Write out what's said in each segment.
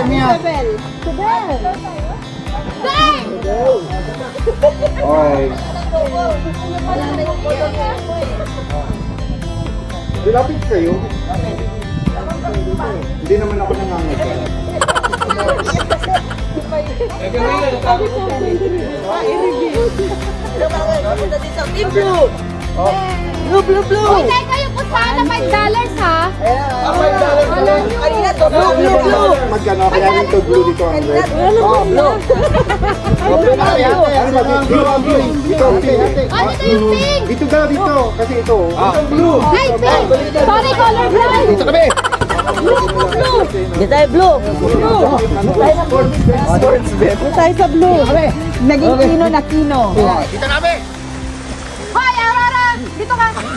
Okay. Dilapit kayo. Hindi naman ako nangangagal. Blue, blue, blue. Uy, teka yung kusana, $5 ha? Kanina to, blue, blue, blue. Magkano? Kaya nito blue dito ang red. Blue. Ano ba? Dito, pink. Ano ito yung pink? Dito daw, dito. Kasi ito. Blue. Ay, pink! Sorry, color blind! Dito kami. Blue, blue, blue! Hindi tayo blue. Blue tayo sa blue. Naging kino na kino. Dito kami. Hoy, Aurora! Dito ka! Dito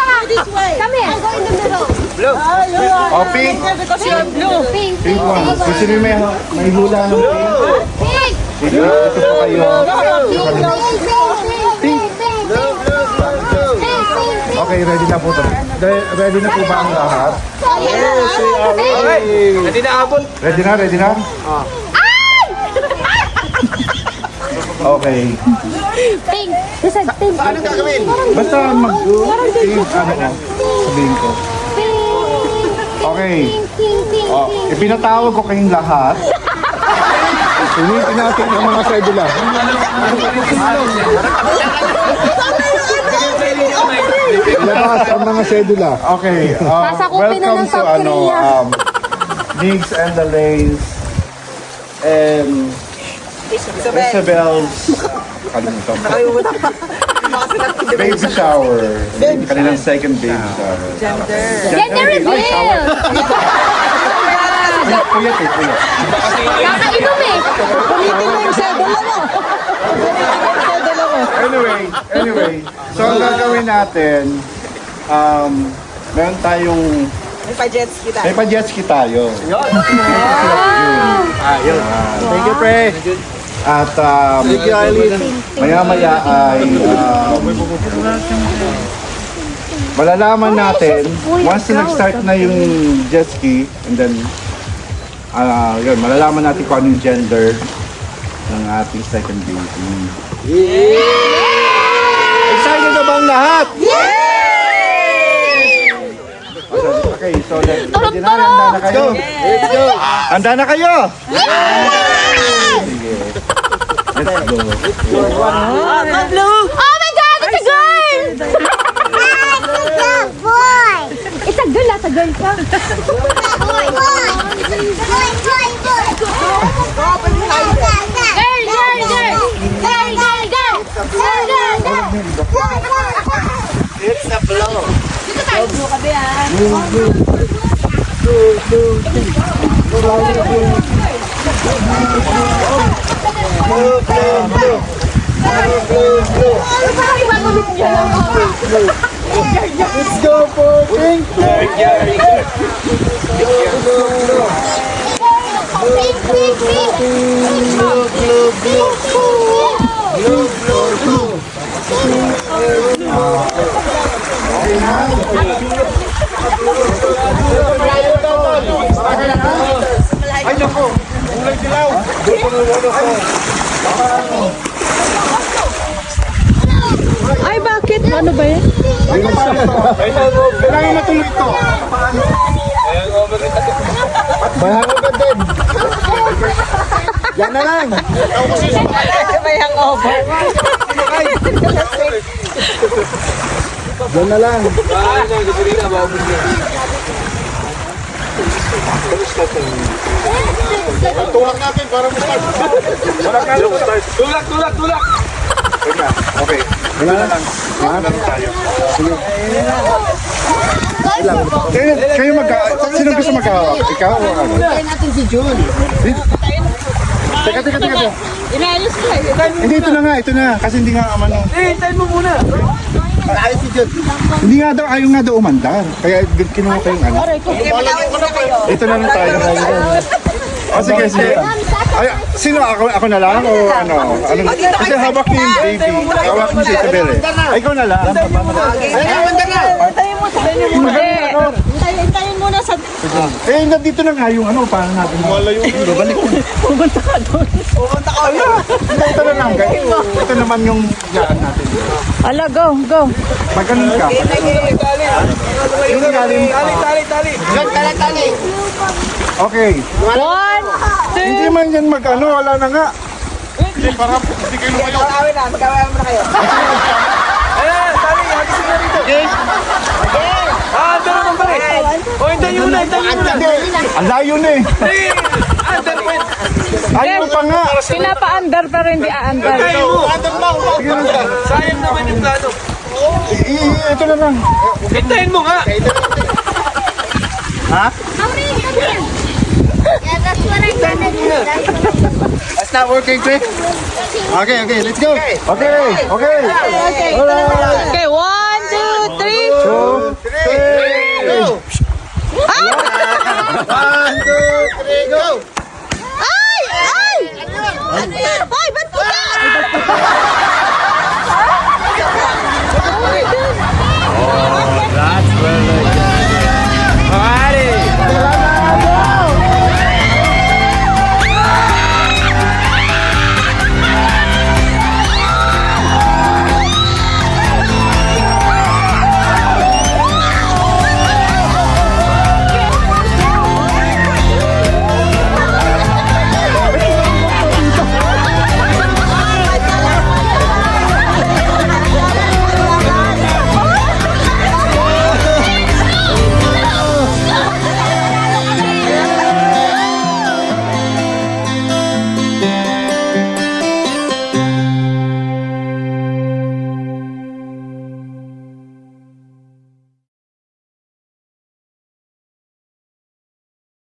ka! Kami! I'll go in the middle. Oh, pink. Because you're blue. Pink, Pink pink, one. pink. Gusto niyo may hula ng pink? Pink! Dito po kayo. Pink, pink, pink, pink, pink. Okay, ready na po ito. Ready na po ba ang lahat? Yes! Hindi na abot. Ready na? Ready na? Okay. Pink! This is pink. Anong gagawin? Basta mag-pink, ano ko, sabihin ko. Pink! Okay. Pink, pink, pink, Oh, pink. ipinatawag ko kayong lahat. Sunitin natin ang mga sedula. Labas ang mga sedula. Okay. Sasakupin na ng welcome to South Korea. Nigs and the Lays and Isabel's baby shower. Kanilang second baby shower. Gender reveal! Puyat eh, puyat. Kakainom eh! Anyway. So ang gagawin natin, meron tayong May pa-jet ski tayo. may pa-jet ski tayo. Thank you, pre. At maya-maya ay malalaman natin once na nag-start na yung jet ski and then yun, malalaman natin kung ano yung gender ng ating second baby. Excited na ba ang lahat? Okay, so ready na? Handa na kayo? Let's go. Handa na kayo? Sige. Let's go. Blue. Oh my God! It's a girl! It's a girl, it's a girl ka. Girl, girl, girl! Girl, girl, girl! Girl, girl, girl! It's a blow. Dito tayo. Let's go for pink! Pink, pink, pink! Ay naku! Kulay dilaw! Ay, bakit? Ano ba yan? Kailangan matuloy ito! Mahangover din! Yan na lang! May hangover. Yan na lang! Tuwag natin para mag-start! Tulak. Okay, wala na lang. Wala na lang tayo. Sige. Kayo sino gusto mag-hawak? Ikaw o ano? Tayo natin si June. Teka. Inayos ko eh. Hindi, ito na nga, ito na. Kasi hindi nga amano. Hintayin mo muna. Ayos si Jun. Hindi nga daw, ayaw nga daw umandar. Kaya kinuha ko yung ano. Ito na lang tayo. Oh, sige. Ay, sino? Ako na lang? O ano? Kasi hawak niya yung baby. Hawak niya si Isabel eh. Ay, ikaw na lang. Hintayin mo. Sabihin mo muna. Hintayin muna sa... Eh, nandito na nga yung ano, paano natin? Wala yung Pumunta ka doon. ito na lang, guys. Ito naman yung gaan natin. Ala, go, go. Magaling ka. Yung galing. Tali. Okay. 1, 2, Hindi man yan mag-ano, wala na nga. Ayan, tali. Hagisin mo rito. Under naman pare. O, hintayin nyo muna. Ang layo na eh. Under pa yun. Ayaw pa nga. pinapa-under pero hindi a-under. Hintayin mo. Sige na. Sayang naman yung plano. Ito na lang. Hintayin mo nga. Ha? How many? Come here. Yeah, that's what I'm gonna do. It's not working, Chris. Okay, let's go. Okay. Okay, 1, 2, 3. 2, 3.